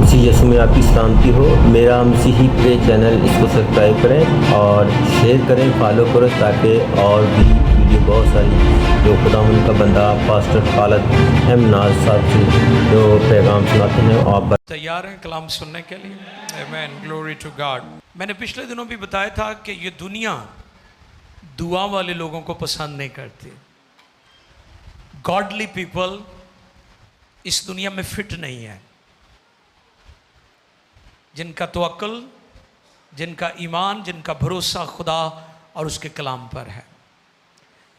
मसीह यीशु में आपकी सलामती हो। मेरा मसीही प्रे चैनल इसको सब्सक्राइब करें और शेयर करें, फॉलो करो, ताकि और भी वीडियो बहुत सारी जो खुदावंद का बंदा पास्टर खालिद एम नाज साहब से जो पैगाम सुनाते हैं आप तैयार हैं कलाम सुनने के लिए? आमेन, ग्लोरी टू गॉड। मैंने पिछले दिनों भी बताया था कि ये दुनिया दुआ वाले लोगों को पसंद नहीं करती। गॉडली पीपल इस दुनिया में फिट नहीं है। जिनका तवक्कुल, जिनका ईमान, जिनका भरोसा खुदा और उसके कलाम पर है।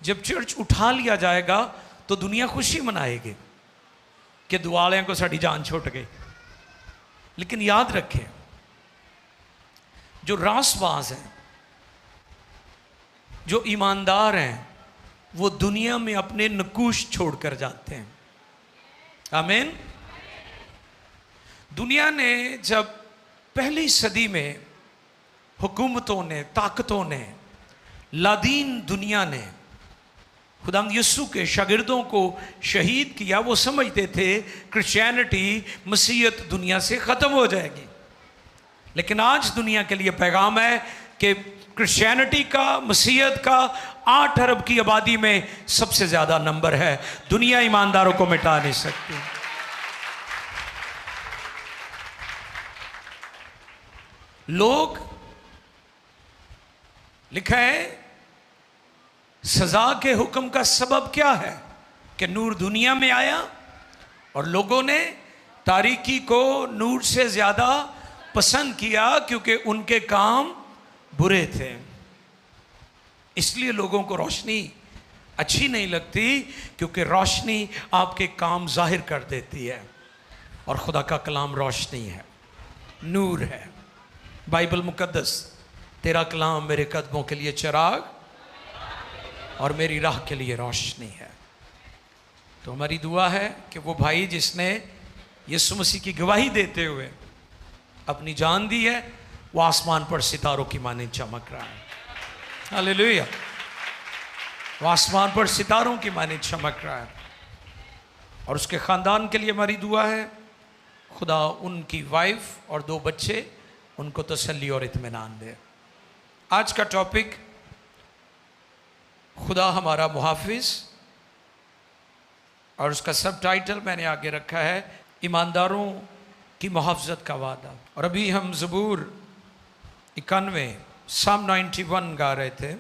जब चर्च उठा लिया जाएगा तो दुनिया खुशी मनाएगी कि दुआलियां को साड़ी जान छुट गई। लेकिन याद रखें, जो रासबाज हैं, जो ईमानदार हैं, वो दुनिया में अपने नकूश छोड़कर जाते हैं। आमीन। दुनिया ने जब पहली सदी में हुकूमतों ने, ताकतों ने, लादीन दुनिया ने खुदाम यीशु के शागिर्दों को शहीद किया, वो समझते थे क्रिश्चियनिटी, मसीहत दुनिया से ख़त्म हो जाएगी। लेकिन आज दुनिया के लिए पैगाम है कि क्रिश्चियनिटी का, मसीहत का 8 अरब की आबादी में सबसे ज़्यादा नंबर है। दुनिया ईमानदारों को मिटा नहीं सकती। लोग, लिखा है, सजा के हुक्म का सबब क्या है कि नूर दुनिया में आया और लोगों ने तारीकी को नूर से ज़्यादा पसंद किया क्योंकि उनके काम बुरे थे। इसलिए लोगों को रोशनी अच्छी नहीं लगती, क्योंकि रोशनी आपके काम जाहिर कर देती है और खुदा का कलाम रोशनी है, नूर है। बाइबल मुकद्दस, तेरा कलाम मेरे कदमों के लिए चिराग और मेरी राह के लिए रोशनी है। तो हमारी दुआ है कि वो भाई जिसने यीशु मसीह की गवाही देते हुए अपनी जान दी है, वो आसमान पर सितारों की माने चमक रहा है। हालेलुया। वो आसमान पर सितारों की माने चमक रहा है। और उसके ख़ानदान के लिए हमारी दुआ है, खुदा उनकी वाइफ और 2 बच्चे, उनको तसल्ली और इत्मीनान दे। आज का टॉपिक, खुदा हमारा मुहाफिज, और उसका सब टाइटल मैंने आगे रखा है, ईमानदारों की मुहाफ़ज़त का वादा। और अभी हम ज़बूर 91 साम 91 गा रहे थे।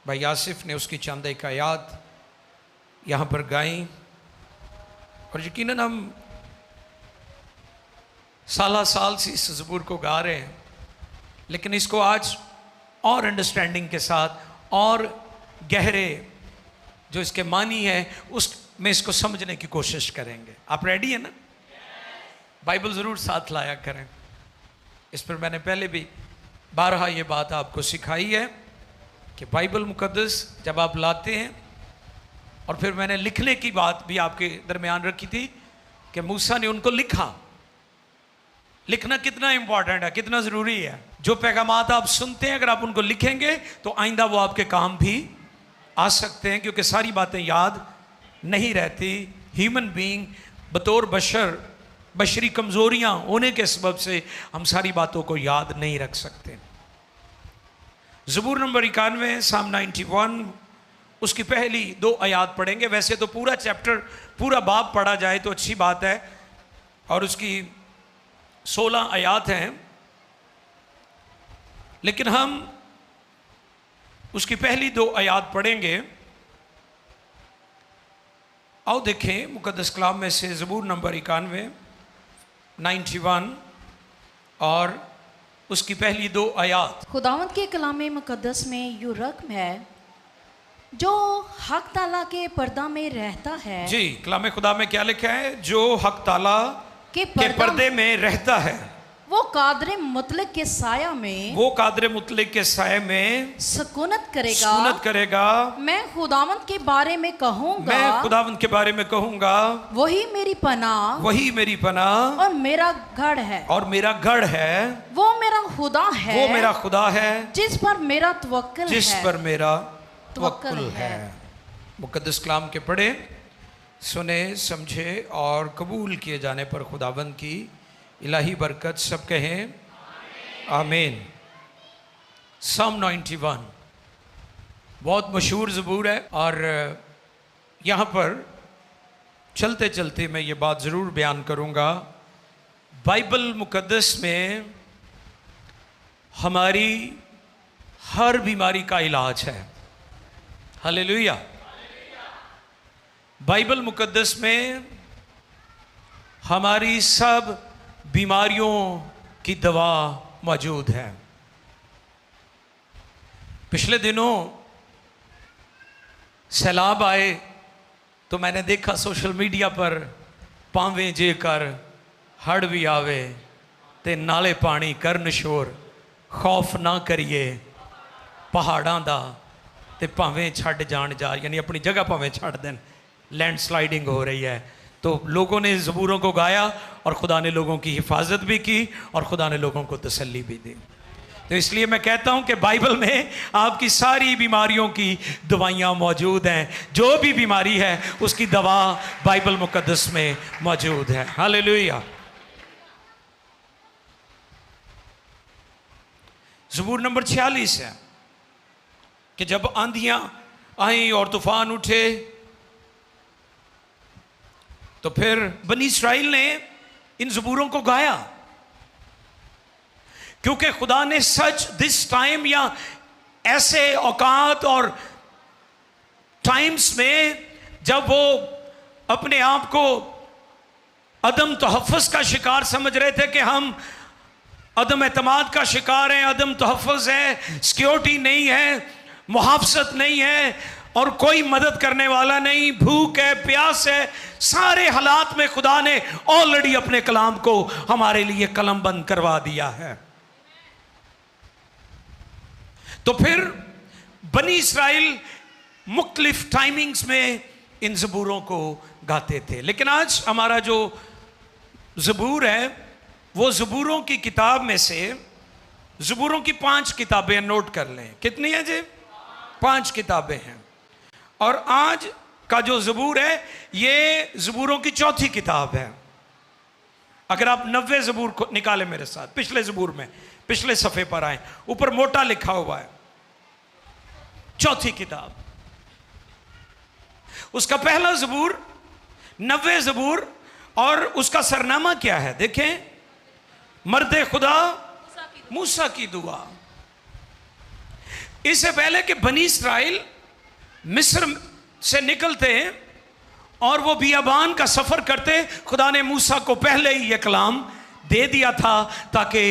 भाई आसिफ ने उसकी चंद एक आयात यहाँ पर गाई, और यकीनन हम साल से इस ज़बूर को गा रहे हैं, लेकिन इसको आज और अंडरस्टैंडिंग के साथ और गहरे जो इसके मानी है उसमें इसको समझने की कोशिश करेंगे। आप रेडी है ना? बाइबल ज़रूर साथ लाया करें। इस पर मैंने पहले भी बारहा ये बात आपको सिखाई है कि बाइबल मुकद्दस जब आप लाते हैं, और फिर मैंने लिखने की बात भी आपके दरमियान रखी थी कि मूसा ने उनको लिखा। लिखना कितना इंपॉर्टेंट है, कितना ज़रूरी है। जो पैगामात आप सुनते हैं, अगर आप उनको लिखेंगे तो आइंदा वो आपके काम भी आ सकते हैं, क्योंकि सारी बातें याद नहीं रहती। ह्यूमन बीइंग बतौर बशर, बशरी कमज़ोरियाँ होने के सबब से हम सारी बातों को याद नहीं रख सकते। ज़बूर नंबर 91 साम 91, उसकी पहली 2 आयात पढ़ेंगे। वैसे तो पूरा चैप्टर, पूरा बाब पढ़ा जाए तो अच्छी बात है, और उसकी 16 आयात हैं, लेकिन हम उसकी पहली 2 आयात पढ़ेंगे। आओ देखें मुकद्दस कलाम में से ज़बूर नंबर 91 और उसकी पहली 2 आयात। खुदावंद के कलाम मुकद्दस में यूं रकम है, जो हक ताला के पर्दा में रहता है। जी, कलाम खुदा में क्या लिखा है? जो हक ताला के पर्दे में रहता है, वो कादरे मुतलक के साया में, वो कादरे मुतलक के साये में सुकूनत करेगा। मैं खुदावंद के बारे में कहूँगा, वही मेरी पनाह और मेरा गढ़ है, वो मेरा खुदा है, जिस पर मेरा तवक्कुल है। मुकद्दस कलाम के पढ़े, सुने, समझे और कबूल किए जाने पर खुदावंद की इलाही बरकत सब कहें आमीन। Psalm 91 बहुत मशहूर ज़बूर है, और यहाँ पर चलते चलते मैं ये बात ज़रूर बयान करूँगा। बाइबल मुक़द्दस में हमारी हर बीमारी का इलाज है। हालेलुया। बाइबल मुक़द्दस में हमारी सब बीमारियों की दवा मौजूद है। पिछले दिनों सैलाब आए तो मैंने देखा सोशल मीडिया पर, पावें जेकर हड़ भी आवे ते नाले पानी करन शोर, खौफ ना करिए पहाड़ां दा ते भावें छड़ जान जा, यानी अपनी जगह भावें छड़ दें, लैंडस्लाइडिंग हो रही है। तो लोगों ने ज़बूरों को गाया और खुदा ने लोगों की हिफाजत भी की और खुदा ने लोगों को तसल्ली भी दी। तो इसलिए मैं कहता हूं कि बाइबल में आपकी सारी बीमारियों की दवाइयां मौजूद हैं। जो भी बीमारी है उसकी दवा बाइबल मुक़द्दस में मौजूद है। हालेलुया। ज़बूर नंबर 46 है कि जब आंधियां आई और तूफान उठे तो फिर बनी इस्राइल ने इन ज़बूरों को गाया, क्योंकि खुदा ने सच दिस टाइम, या ऐसे औकात और टाइम्स में जब वो अपने आप को अदम तहफ़्फ़ुज़ का शिकार समझ रहे थे कि हम अदम एतमाद का शिकार हैं, अदम तहफ़्फ़ुज़ है, सिक्योरिटी नहीं है, मुहाफ़ज़त नहीं है और कोई मदद करने वाला नहीं, भूख है, प्यास है, सारे हालात में खुदा ने ऑलरेडी अपने कलाम को हमारे लिए कलम बंद करवा दिया है। तो फिर बनी इस्राइल मुख्तलिफ टाइमिंग्स में इन ज़बूरों को गाते थे। लेकिन आज हमारा जो ज़बूर है वो ज़बूरों की किताब में से, ज़बूरों की 5 किताबें नोट कर लें। कितनी है जी? 5 किताबें हैं। और आज का जो ज़बूर है ये ज़बूरों की 4थी किताब है। अगर आप 90 ज़बूर को निकालें मेरे साथ, पिछले ज़बूर में पिछले सफ़े पर आए, ऊपर मोटा लिखा हुआ है 4थी किताब। उसका पहला ज़बूर 90 ज़बूर, और उसका सरनामा क्या है देखें, मर्दे खुदा मूसा की दुआ। इससे पहले कि बनी इस्राइल मिस्र से निकलते हैं और वो बियाबान का सफ़र करते, खुदा ने मूसा को पहले ही यह कलाम दे दिया था ताकि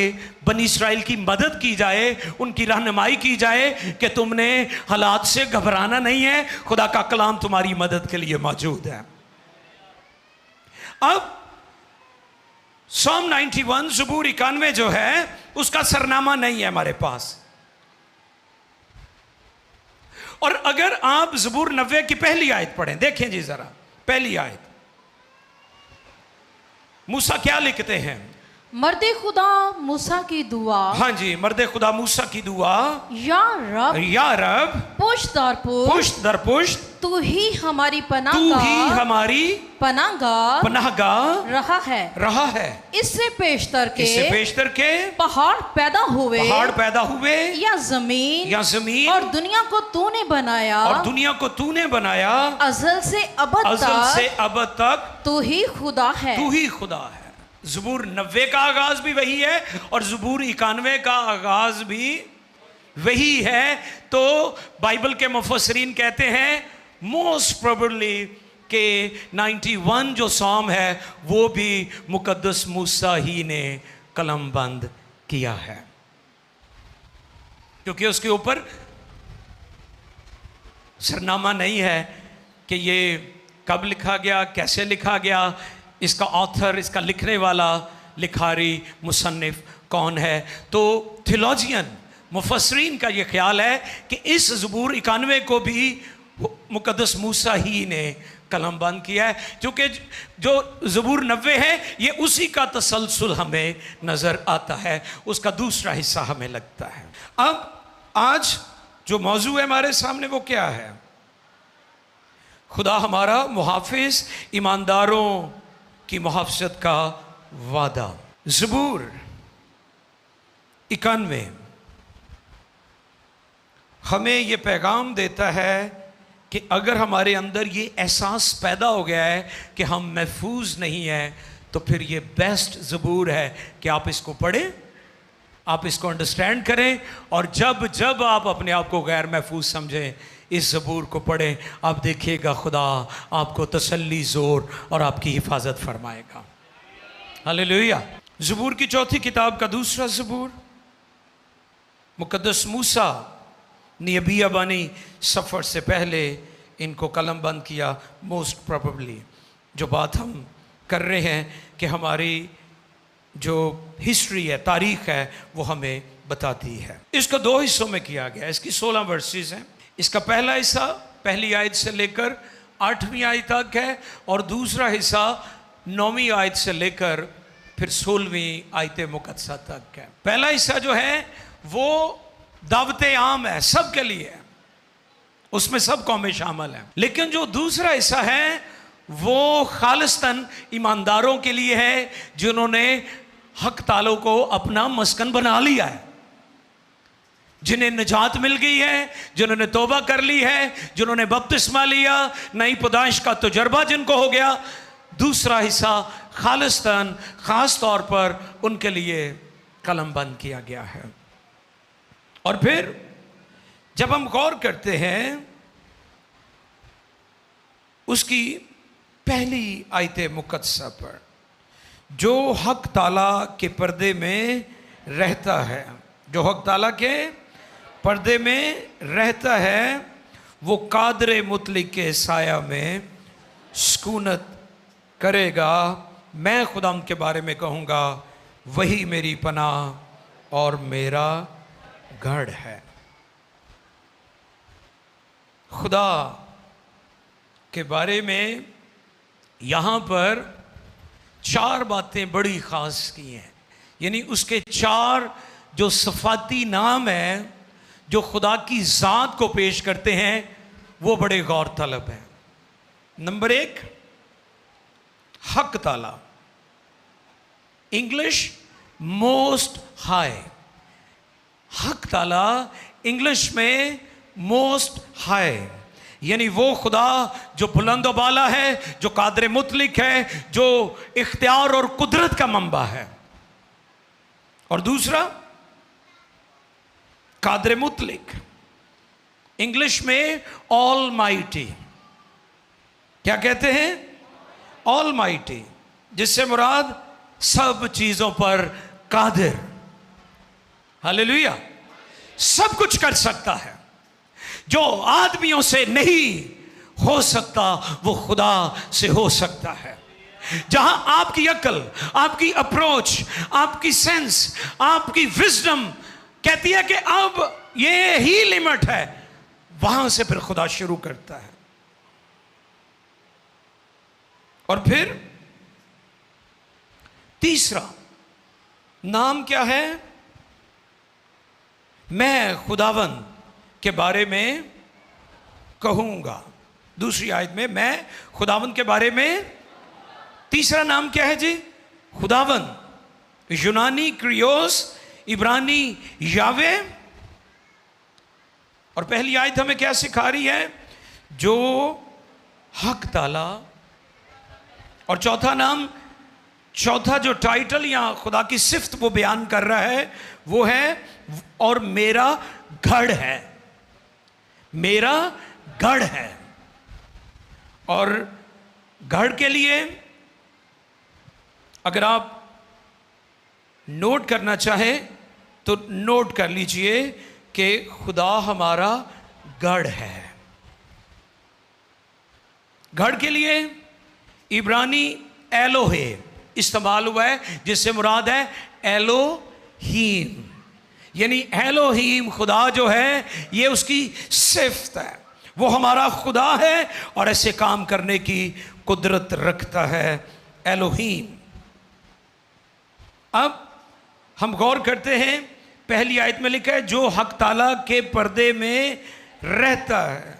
बनी इस्राइल की मदद की जाए, उनकी रहनुमाई की जाए कि तुमने हालात से घबराना नहीं है, खुदा का कलाम तुम्हारी मदद के लिए मौजूद है। अब Psalm 91 ज़बूर 91 जो है उसका सरनामा नहीं है हमारे पास। और अगर आप ज़बूर 90 की पहली आयत पढ़ें, देखें जी जरा पहली आयत, मूसा क्या लिखते हैं? मर्दे खुदा मूसा की दुआ। हाँ जी, मर्दे खुदा मूसा की दुआ। या रब पुश्त दर पुश्त तू ही हमारी पनाहगाह रहा है। इससे पेशतर के पहाड़ पैदा हुए या जमीन और दुनिया को तूने बनाया अज़ल से अब तक तू ही खुदा है। ज़बूर 90 का आगाज भी वही है और ज़बूर 91 का आगाज भी वही है। तो बाइबल के मुफस्सिरीन कहते हैं मोस्ट प्रोबेबली के 91 जो साम है वो भी मुकद्दस मूसा ही ने कलम बंद किया है, क्योंकि उसके ऊपर सरनामा नहीं है कि ये कब लिखा गया, कैसे लिखा गया, इसका ऑथर, इसका लिखने वाला, लिखारी, मुसन्निफ कौन है। तो थियोलॉजियन मुफस्सिरीन का ये ख्याल है कि इस ज़बूर 91 को भी मुकद्दस मूसा ही ने कलम बंद किया है, क्योंकि जो ज़बूर 90 है ये उसी का तसलसल हमें नज़र आता है, उसका दूसरा हिस्सा हमें लगता है। अब आज जो मौजू है हमारे सामने वो क्या है? खुदा हमारा मुहाफ़िज़, ईमानदारों की मुहाफ़ज़त का वादा। ज़बूर 91 हमें ये पैगाम देता है कि अगर हमारे अंदर ये एहसास पैदा हो गया है कि हम महफूज नहीं हैं, तो फिर ये बेस्ट ज़बूर है कि आप इसको पढ़ें, आप इसको अंडरस्टैंड करें, और जब जब आप अपने आप को गैर महफूज समझें, इस ज़बूर को पढ़ें, आप देखिएगा खुदा आपको तसल्ली, ज़ोर और आपकी हिफाजत फरमाएगा। हालेलुया। ज़बूर की चौथी किताब का दूसरा ज़बूर, मुक़द्दस मूसा ने बियाबानी सफ़र से पहले इनको कलम बंद किया। मोस्ट प्रोबेबली जो बात हम कर रहे हैं कि हमारी जो हिस्ट्री है, तारीख़ है, वो हमें बताती है। इसको दो हिस्सों में किया गया। इसकी 16 वर्सेस हैं। इसका पहला हिस्सा पहली आयत से लेकर 8वीं आयत तक है, और दूसरा हिस्सा 9वीं आयत से लेकर फिर 16वीं आयत मुक़द्दसा तक है। पहला हिस्सा जो है वो दावते आम है, सब के लिए है, उसमें सब कौमें शामिल हैं। लेकिन जो दूसरा हिस्सा है वो खालिस्तन ईमानदारों के लिए है, जिन्होंने हक तालों को अपना मस्कन बना लिया है, जिन्हें निजात मिल गई है, जिन्होंने तौबा कर ली है, जिन्होंने बपतिस्मा लिया, नई पैदाइश का तजर्बा जिनको हो गया। दूसरा हिस्सा खालिस्तन खास तौर पर उनके लिए कलम बंद किया गया है। और फिर जब हम गौर करते हैं उसकी पहली आयत मुक़द्दसा पर, जो हक ताला के पर्दे में रहता है, जो हक ताला के पर्दे में रहता है, वो कादर मुतलिक के साया में सुकूनत करेगा। मैं खुदा के बारे में कहूँगा, वही मेरी पनाह और मेरा गढ़ है। खुदा के बारे में यहाँ पर 4 बातें बड़ी ख़ास की हैं, यानी उसके 4 जो सफ़ाती नाम हैं जो खुदा की ज़ात को पेश करते हैं, वो बड़े गौर तलब हैं। नंबर 1, हक ताला, इंग्लिश मोस्ट हाई। हक ताला इंग्लिश में मोस्ट हाई, यानी वो खुदा जो बुलंद व बाला है, जो कादर मुतलिक है, जो इख्तियार और कुदरत का मंबा है। और दूसरा कादर मुतलिक, इंग्लिश में ऑल माइटी। क्या कहते हैं? ऑल माइटी, जिससे मुराद सब चीजों पर कादिर। हालेलुया। सब कुछ कर सकता है, जो आदमियों से नहीं हो सकता वो खुदा से हो सकता है। जहां आपकी अकल, आपकी अप्रोच, आपकी सेंस, आपकी विजडम कहती है कि अब ये ही लिमिट है, वहां से फिर खुदा शुरू करता है। और फिर तीसरा नाम क्या है? मैं खुदावन के बारे में कहूंगा। दूसरी आयत में मैं खुदावन के बारे में, तीसरा नाम क्या है जी? खुदावन, यूनानी क्रियोस, इब्रानी यावे। और पहली आयत हमें क्या सिखा रही है? जो हक ताला। और चौथा नाम, चौथा जो टाइटल यहां खुदा की सिफ्त वो बयान कर रहा है वो है और मेरा गढ़ है। मेरा गढ़ है। और गढ़ के लिए अगर आप नोट करना चाहें तो नोट कर लीजिए कि खुदा हमारा गढ़ है। गढ़ के लिए इब्रानी एलोहे इस्तेमाल हुआ है, जिससे मुराद है एलोहीम, यानी एलोहीम खुदा जो है ये उसकी सिफ्त है, वो हमारा खुदा है और ऐसे काम करने की कुदरत रखता है, एलोहीम। अब हम गौर करते हैं, पहली आयत में लिखा है जो हक ताला के पर्दे में रहता है।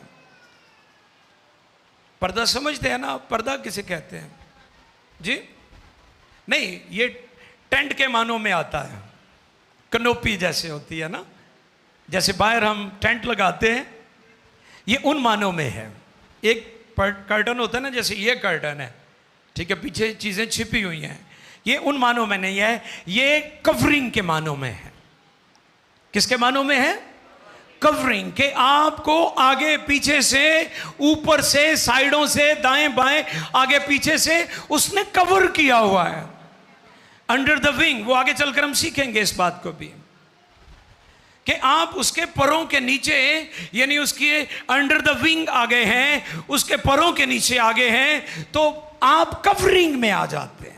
पर्दा समझते हैं ना? पर्दा किसे कहते हैं जी? नहीं, ये टेंट के मानों में आता है, कनोपी जैसे होती है ना, जैसे बाहर हम टेंट लगाते हैं, ये उन मानों में है। एक कर्टन होता है ना, जैसे ये कर्टन है, ठीक है, पीछे चीजें छिपी हुई हैं, ये उन मानों में नहीं है, ये कवरिंग के मानों में है। किसके मानों में है? कवरिंग के। आपको आगे पीछे से, ऊपर से, साइडों से, दाएं बाएं, आगे पीछे से उसने कवर किया हुआ है, अंडर द विंग। वो आगे चलकर हम सीखेंगे इस बात को भी कि आप उसके परों के नीचे, यानी उसके अंडर द विंग आ गए हैं, उसके परों के नीचे आ गए हैं, तो आप कवरिंग में आ जाते हैं।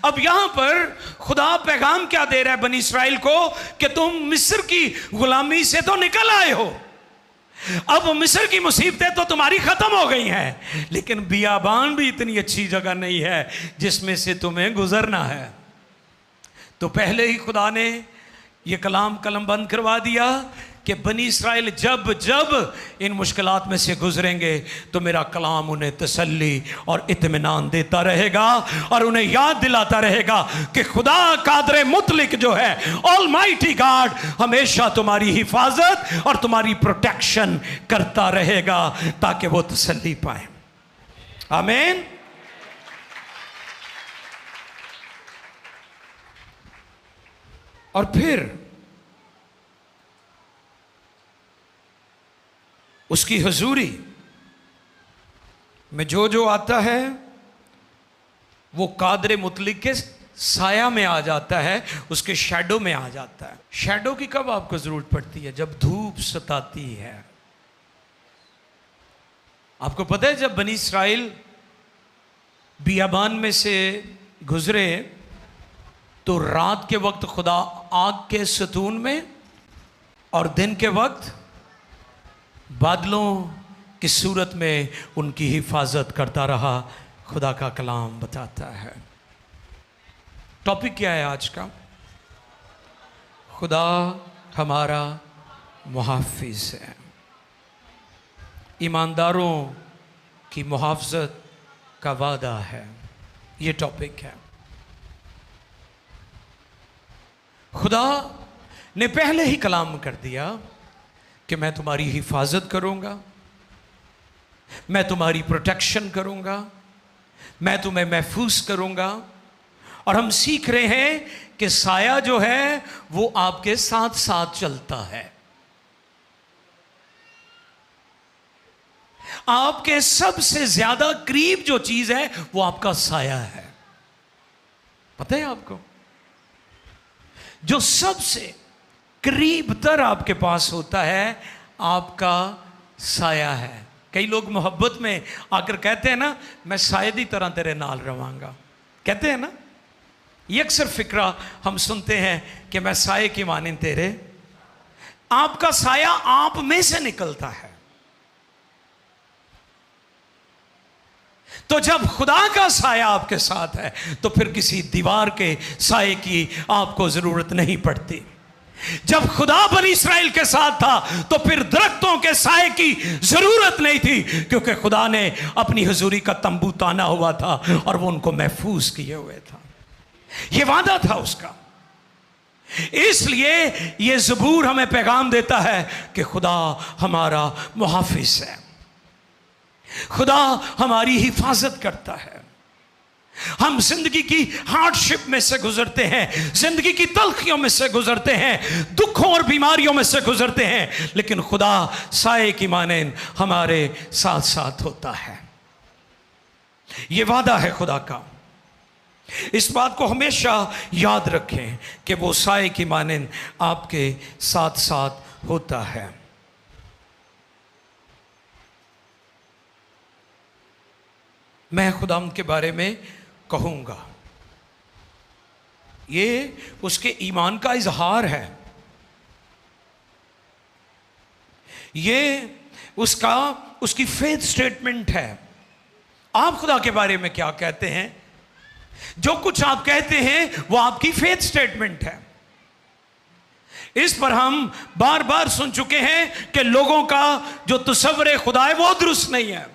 अब यहां पर खुदा पैगाम क्या दे रहा है बनी इस्राएल को कि तुम मिस्र की गुलामी से तो निकल आए हो, अब मिस्र की मुसीबतें तो तुम्हारी खत्म हो गई हैं, लेकिन बियाबान भी इतनी अच्छी जगह नहीं है जिसमें से तुम्हें गुजरना है। तो पहले ही खुदा ने ये कलाम कलम बंद करवा दिया कि बनी इस्राएल जब जब इन मुश्किलात में से गुजरेंगे तो मेरा कलाम उन्हें तसल्ली और इत्मीनान देता रहेगा और उन्हें याद दिलाता रहेगा कि खुदा कादरे मुतलिक जो है, ऑलमाइटी गॉड, हमेशा तुम्हारी हिफाजत और तुम्हारी प्रोटेक्शन करता रहेगा ताकि वो तसल्ली पाए। आमीन। और फिर उसकी हुजूरी में जो जो आता है वो कादरे मुतलिक के साया में आ जाता है, उसके शैडो में आ जाता है। शैडो की कब आपको जरूरत पड़ती है? जब धूप सताती है। आपको पता है जब बनी इस्राइल बियाबान में से गुजरे तो रात के वक्त खुदा आग के सतून में और दिन के वक्त बादलों की सूरत में उनकी हिफाजत करता रहा। खुदा का कलाम बताता है। टॉपिक क्या है आज का? खुदा हमारा मुहाफिज है। ईमानदारों की मुहाफजत का वादा है, ये टॉपिक है। खुदा ने पहले ही कलाम कर दिया कि मैं तुम्हारी हिफाजत करूंगा, मैं तुम्हारी प्रोटेक्शन करूंगा, मैं तुम्हें महफूज करूंगा। और हम सीख रहे हैं कि साया जो है वो आपके साथ साथ चलता है। आपके सबसे ज्यादा करीब जो चीज है वो आपका साया है। पता है आपको? जो सबसे करीब तर आपके पास होता है आपका साया है। कई लोग मोहब्बत में आकर कहते हैं ना, मैं शायद ही तरह तेरे नाल रवांगा, कहते हैं ना, ये अक्सर फिक्रा हम सुनते हैं कि मैं साये की मानिंद तेरे। आपका साया आप में से निकलता है। तो जब खुदा का साया आपके साथ है तो फिर किसी दीवार के साये की आपको जरूरत नहीं पड़ती। जब खुदा बनी इस्राएल के साथ था तो फिर दरख्तों के साये की जरूरत नहीं थी, क्योंकि खुदा ने अपनी हुजूरी का तंबू ताना हुआ था और वो उनको महफूज किए हुए था। ये वादा था उसका। इसलिए ये ज़बूर हमें पैगाम देता है कि खुदा हमारा मुहाफिज है, खुदा हमारी हिफाजत करता है। हम जिंदगी की हार्डशिप में से गुजरते हैं, जिंदगी की तलखियों में से गुजरते हैं, दुखों और बीमारियों में से गुजरते हैं, लेकिन खुदा साये की मानें हमारे साथ साथ होता है। यह वादा है खुदा का। इस बात को हमेशा याद रखें कि वो साये की मानें आपके साथ साथ होता है। मैं खुदा के बारे में कहूँगा, ये उसके ईमान का इजहार है, ये उसकी फेथ स्टेटमेंट है। आप खुदा के बारे में क्या कहते हैं? जो कुछ आप कहते हैं वो आपकी फेथ स्टेटमेंट है। इस पर हम बार बार सुन चुके हैं कि लोगों का जो तस्वुर खुदा है वो दुरुस्त नहीं है।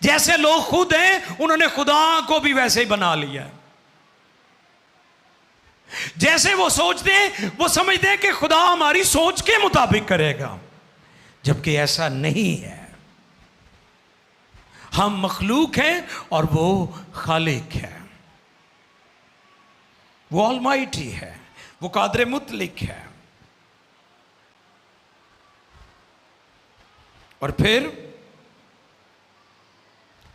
जैसे लोग खुद हैं उन्होंने खुदा को भी वैसे ही बना लिया है। जैसे वो सोचते हैं, वो समझते हैं कि खुदा हमारी सोच के मुताबिक करेगा, जबकि ऐसा नहीं है। हम मखलूक हैं और वो खालिक है, वो ऑलमाइटी है, वो कादर मुतलिक है। और फिर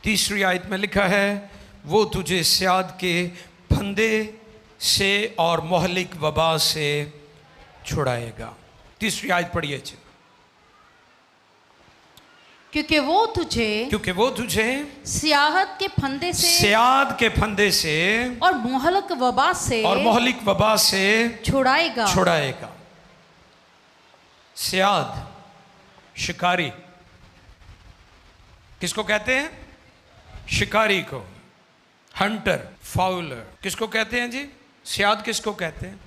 तीसरी आयत में लिखा है, वो तुझे स्याद के फंदे से और मोहलिक वबा से छुड़ाएगा। तीसरी आयत पढ़िए। क्योंकि वो तुझे सियाहत के फंदे से और मोहलिक वबा से छुड़ाएगा। सियाद शिकारी किसको कहते हैं? शिकारी को। हंटर, फाउलर किसको कहते हैं जी? सियाद किसको कहते हैं?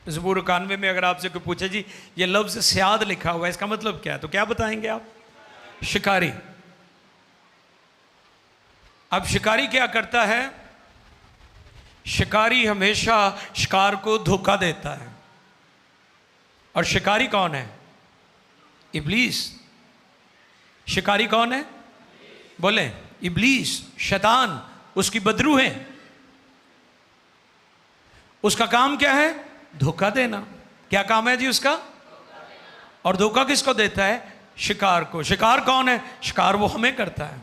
ज़बूर 91 में अगर आपसे कोई पूछे जी ये लफ्ज़ सियाद लिखा हुआ है, इसका मतलब क्या है, तो क्या बताएंगे आप? शिकारी। अब शिकारी क्या करता है? शिकारी हमेशा शिकार को धोखा देता है। और शिकारी कौन है? इब्लीस। शिकारी कौन है? बोले इब्लीस, शैतान, उसकी बदरू है। उसका काम क्या है? धोखा देना। क्या काम है जी उसका? और धोखा किसको देता है? शिकार को। शिकार कौन है? शिकार वो हमें करता है।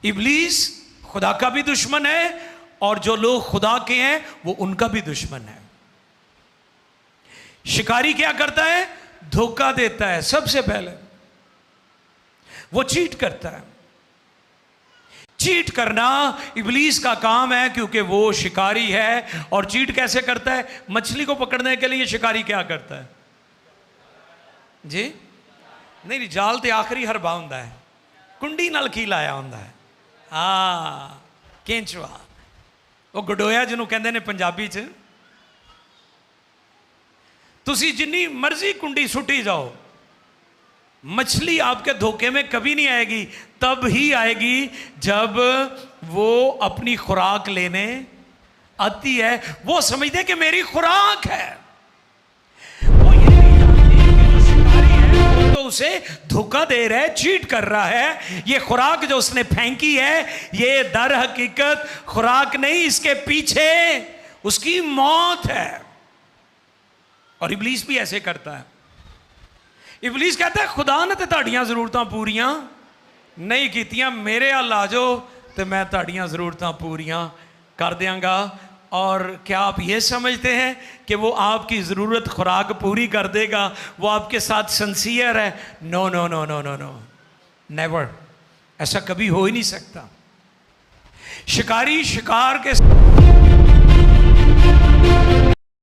इब्लीस खुदा का भी दुश्मन है और जो लोग खुदा के हैं वो उनका भी दुश्मन है। शिकारी क्या करता है? धोखा देता है। सबसे पहले वो चीट करता है। चीट करना इब्लीस का काम है, क्योंकि वो शिकारी है। और चीट कैसे करता है? मछली को पकड़ने के लिए शिकारी क्या करता है जी? नहीं, जाल ते आखिरी हरबा हुंदा है, कुंडी नाल की लाया हुंदा है। हाँ, केंचुआ, वो गडोया जिन्हों कहते हैं पंजाबी च। तुसी जिन्नी मर्जी कुंडी सुटी जाओ, मछली आपके धोखे में कभी नहीं आएगी। तब ही आएगी जब वो अपनी खुराक लेने आती है। वो समझते कि मेरी खुराक है। वो ये नहीं जानती कि जो शिकारी है वो तो उसे धोखा दे रहा है, चीट कर रहा है। ये खुराक जो उसने फेंकी है, ये दर हकीकत खुराक नहीं, इसके पीछे उसकी मौत है। और इब्लीस भी ऐसे करता है। इब्लीस कहता है खुदा ने तो तुहाडियां जरूरतां पूरियां नहीं कीतियां, मेरे हल आ जाओ तो मैं तुहाडियां जरूरतां पूरियां कर देंगा। और क्या आप ये समझते हैं कि वो आपकी ज़रूरत खुराक पूरी कर देगा? वो आपके साथ सिंसियर है? No no no no no no, never. ऐसा कभी हो ही नहीं सकता। शिकारी शिकार के